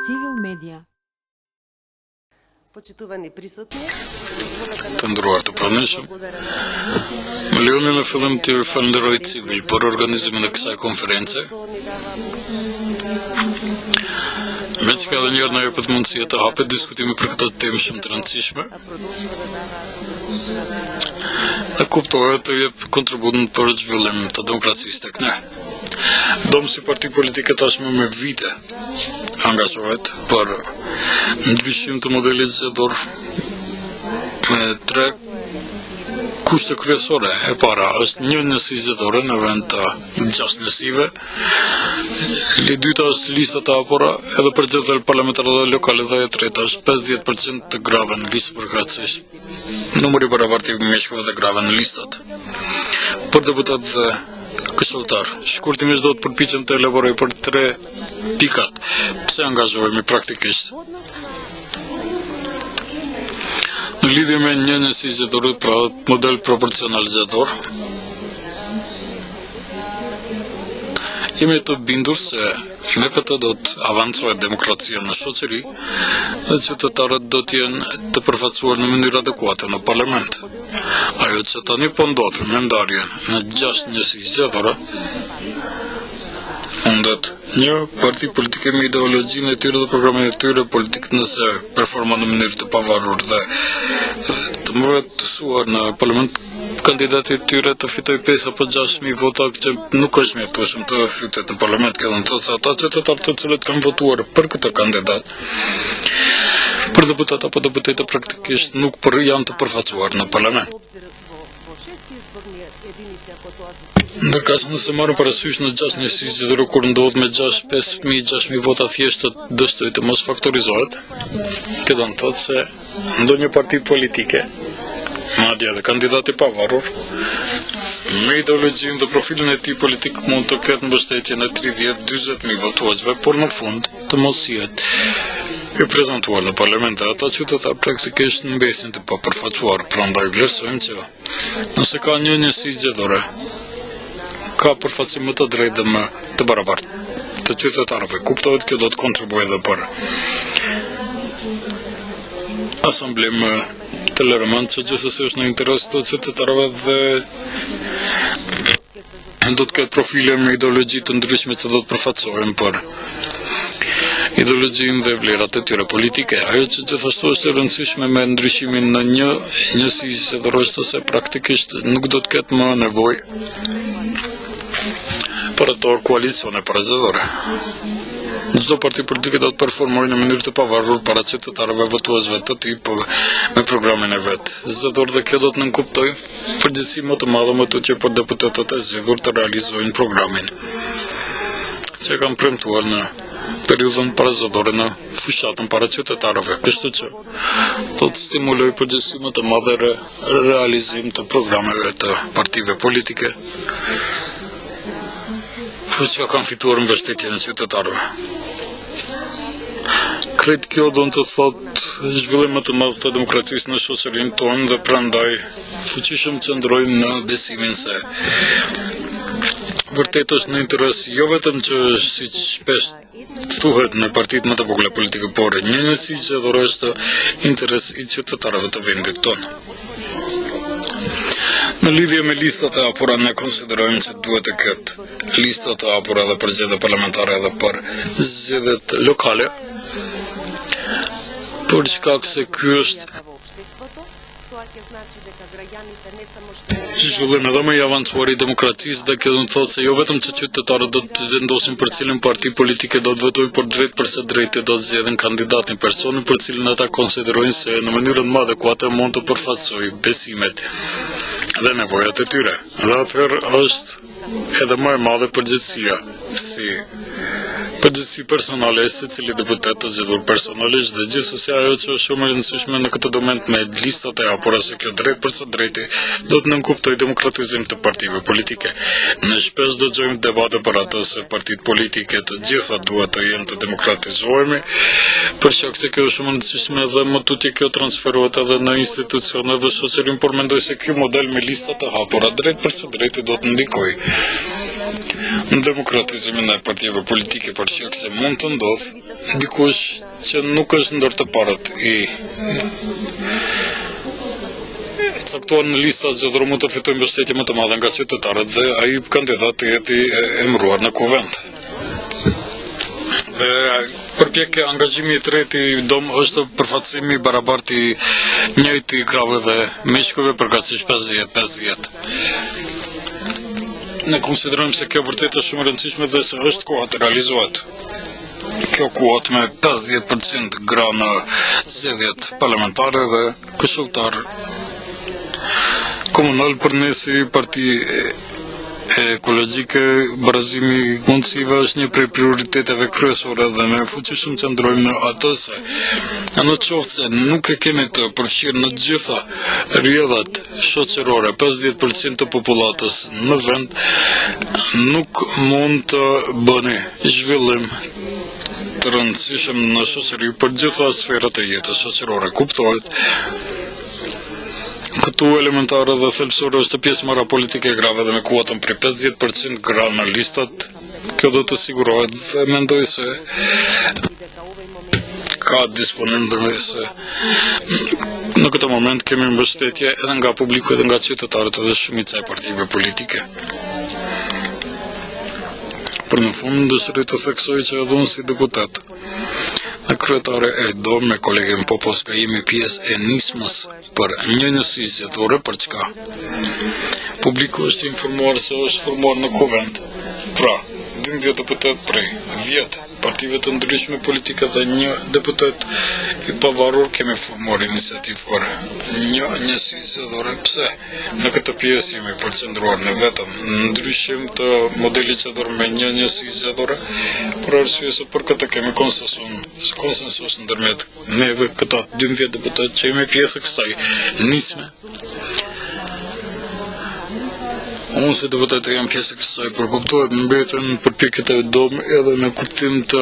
Civil Media. Почитувани присутни, Të ndruar të pranishëm, më lejoni në fillim të falenderoj Civil për organizimin e kësaj konference. Me që ka edhe njerë në jepet mundësia të hapet diskutimi për këtë temë shumë të rëndësishme, dhe kuptohet të jep kontributën për zhvillim të demokracisë tek ne. Dom si parti politike tashmë me vite angazhohet për ndryshim të modelit zgjedhor me 3 kushte kryesore. E para është një njësi zgjedhore në vend të 6 njësive. E dyta është lista të hapura edhe për zgjedhjet parlamentare dhe lokale, dhe e treta është 50% të grave në listë përkatësisht. Numri i barabartë i meshkujve dhe grave në listat. Për deputat dhe këshilltar, shkurtimisht do të përpiqem të elaboroj për 3 pikat pse angazhohemi praktikisht. Në lidhje me një njësi zgjedhore, pra model proporcional zgjedhor, jemi të bindur se me këtë do të avancohet demokracia në shoqëri dhe qytetarët do të jenë të përfaqësuar në mënyrë adekuate në parlament. Ajo që tani po ndodh me ndarjen në 6 njësi zgjedhore, mundet një parti politike me ideologjinë e tyre dhe programin e tyre politik, nëse performon në mënyrë të pavarur dhe të mëve të suar në parlament, kandidati i tyre të fitoj 5 apo 6.000 vota, që nuk është mjaftueshëm të fytet në parlament, kjo do të thotë se ata qytetarë të cilët kanë votuar për këtë kandidat, për deputat apo deputete, praktikisht nuk janë të përfaqësuar në parlament. Ndërkas nëse marrë parasysh në 6 njësi zgjedhore kur ndodh me 6.000 vota thjesht të dështoj të mos faktorizohet, kjo do të thotë se ndonjë parti politike, madje edhe kandidati pavarur, me ideologjinë dhe profilin e tij politik mund të ketë mbështetjen e 30-40.000 votuesve, por në fund të mos jetë e prezantuar në parlament, dhe ata qytetarë praktikisht mbesin të papërfaqësuar. Prandaj vlerësojmë që nëse ka një njësi zgjedhore, ka përfaqësim më të drejtë dhe më të barabartë të qytetarëve. Kuptohet kjo do të kontribuojë edhe për asamble më tolerant, që gjithsesi është në interes të qytetarëve dhe do të ketë profile me ideologji të ndryshme që do të përfaqësohen për ideologjinë dhe vlerat e tyre politike. Ajo që gjithashtu është e rëndësishme me ndryshimin në një njësi zgjedhore është se praktikisht nuk do të ketë më nevojë për ato koalicione parazgjedhore. Çdo parti politike do të performojë në mënyrë të pavarur para qytetarëve votuesve të tij me programin e vet zgjedhor, dhe kjo do të nënkuptojë përgjegjësi më të madhe më tutje për deputetët e zgjedhur të realizojnë programin që kanë premtuar në periudhën parazgjedhore në fushatën para qytetarëve. Kështu që do të stimulojë përgjegjësi më të madhe realizim të programeve të partive politike, që kanë fituar mbështetjen e qytetarëve. Krejt kjo do të thotë zhvillim më të madh të demokracisë në shoqërinë tonë, dhe prandaj fuqishëm qëndrojmë në besimin se vërtet është në interes jo vetëm që, siç shpesh thuhet në partitë më të vogla politike, por një njësi zgjedhore është interes i qytetarëve të vendit tonë. Në lidhje me listat e hapura, ne konsiderojmë që duhet të ketë listat e hapura edhe për zgjedhjet parlamentare edhe për zgjedhjet lokale, për shkak se ky është zhvillim edhe më i avancuar i demokracisë, dhe kjo do të thotë se jo vetëm që qytetarët do të vendosin për cilën parti politike do të votojnë, por drejt përse drejtë do të zgjedhin kandidatin, personin për cilin ata konsiderojnë se në mënyrën më adekuate mund të përfaqësojë besimet dhe nevojat e tyre. Dhe atëherë është edhe më e madhe përgjegjësia, si përgjegjësi personale e secili deputet të zgjedhur personalisht, dhe gjithsesi ajo që është shumë e rëndësishme në këtë moment me listat e hapura, se kjo drejt përse drejti do të nënkuptojë demokratizim të partive politike. Ne shpesh dëgjojmë debate për atë se partitë politike të gjitha duhet të jenë të demokratizohemi, për shkak se kjo është shumë e rëndësishme dhe më tutje kjo transferohet edhe në institucione dhe shoqërinë, por mendoj se ky model me listat e hapura drejt përse drejti do të ndikojë Në demokratizimin e partive politike për shkak se mund të ndodhë dikush që nuk është ndër të parët i caktuar në lista zgjedhore mund të fitojë mbështetje më të madhe nga qytetarët dhe ai kandidat të jetë i emëruar në kuvend. Dhe përpjekja angazhimi i tretë i dom është përfaqësimi i barabartë i njëjtë i krave dhe meshkujve përkatësisht 50-50. Ne konsiderojmë se kjo vërtet është shumë e rëndësishme dhe se është koha të realizohet. Kjo kuot me 50% gra në zgjedhjet parlamentare dhe këshilltar komunal për ne si parti ekologjike, barazimi i mundësive është një prej prioriteteve kryesore dhe ne fuqishëm qëndrojmë në atë se në qoftë se nuk e kemi të përfshirë në gjitha rrjedhat shoqërore 50% të popullatës në vend, nuk mund të bëni zhvillim të rëndësishëm në shoqëri për gjitha sferat e jetës shoqërore. Kuptohet këtu elementare dhe thelbësore është pjesëmarrja politike e grave dhe me kuotën prej 50% gra në listat, kjo do të sigurohet dhe mendoj se ka disponim dhe se në këtë moment kemi mbështetje edhe nga publiku edhe nga qytetarët edhe shumica e partive politike. Për në fund dëshiroj të theksoj që edhe unë si deputet në kryetare e do me kolegën Poposka jemi pjesë e nismës për një njësi zgjedhore për çka. Publiku është informuar se është formuar në kuvend. Pra, 12 deputet prej 10 partive të ndryshme politike dhe një deputet i pavarur kemi formuar iniciativë për një njësi zgjedhore. Pse? Në këtë pjesë jemi përqendruar në vetëm ndryshim të modelit zgjedhor me një njësi zgjedhore, për arsye se për këtë kemi konsensus ndërmjet neve këta 12 deputet që jemi pjesë e kësaj nisme. Unë si deputet jam pjesë e kësaj, për kuptohet mbeten përpjekjet e dom edhe në kuptim të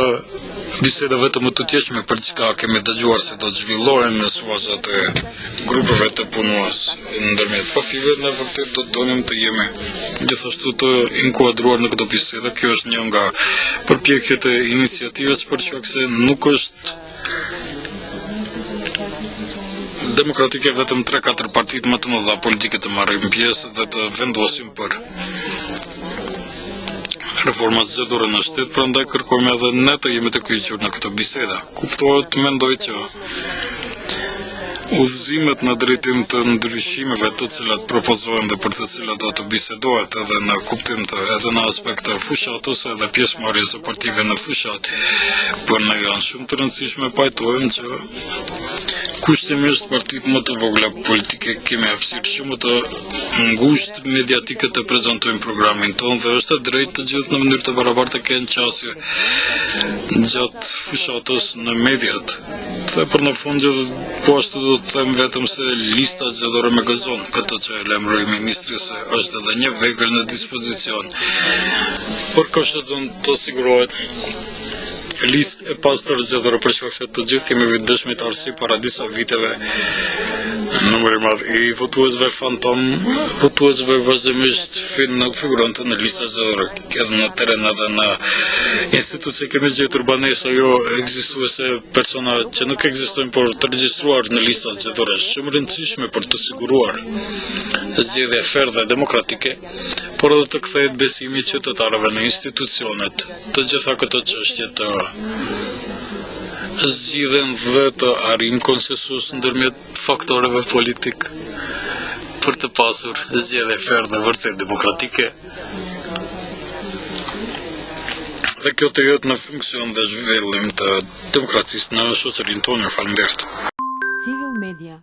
bisedave të më të tjeshme për çka kemi dëgjuar se do të zhvillohen në suazat e grupeve të punues ndërmjet partive, ne vërtet do të donim të jemi gjithashtu të inkuadruar në këtë bisedë. Kjo është një nga përpjekjet e iniciativës për shkak se nuk është demokratike vetëm 3-4 partit më të mëdha politike të marrin pjesë dhe të vendosin për reformat zgjedhore në shtet, prandaj kërkojmë edhe ne të jemi të kyçur në këtë bisedë. Kuptohet, mendoj që udhëzimet në drejtim të ndryshimeve të cilat propozohen dhe për të cilat do të bisedohet edhe në kuptim të edhe në aspekt të fushatës edhe pjesëmarrjes së partive në fushat, për ne janë shumë të rëndësishme. Pajtojmë që kushtimisht partitë më të vogla politike kemi hapësirë shumë të ngushtë mediatike të prezantojmë programin tonë dhe është e drejtë të gjithë në mënyrë të barabartë të kenë qasje gjatë fushatës në mediat. Dhe për në fund po ashtu do të them vetëm se lista zgjedhore me gëzon këtë që e lajmëroi ministri se është edhe një vegël në dispozicion. Por kështu të sigurohet listë e pastër zgjedhore për shkak se të gjithë jemi dëshmitar si para disa viteve numër i madh i votuesve fantom, votuesve vazhdimisht figuronte në lista zgjedhore, edhe në teren edhe në institucie kemi gjetur banesa jo ekzistuese persona që nuk ekzistojnë por të regjistruar në lista zgjedhore, shumë rëndësishme për të siguruar zgjedhje fair dhe demokratike, por edhe të kthehet besimi i qytetarëve në institucionet. Të gjitha këto çështje të zgjidhen dhe të arrijmë konsensus ndërmjet faktoreve politik për të pasur zgjedhje fair dhe vërtet demokratike. Dhe kjo të jetë në funksion dhe zhvillim të demokracisë në shoqërinë tonë. Faleminderit. Civil Media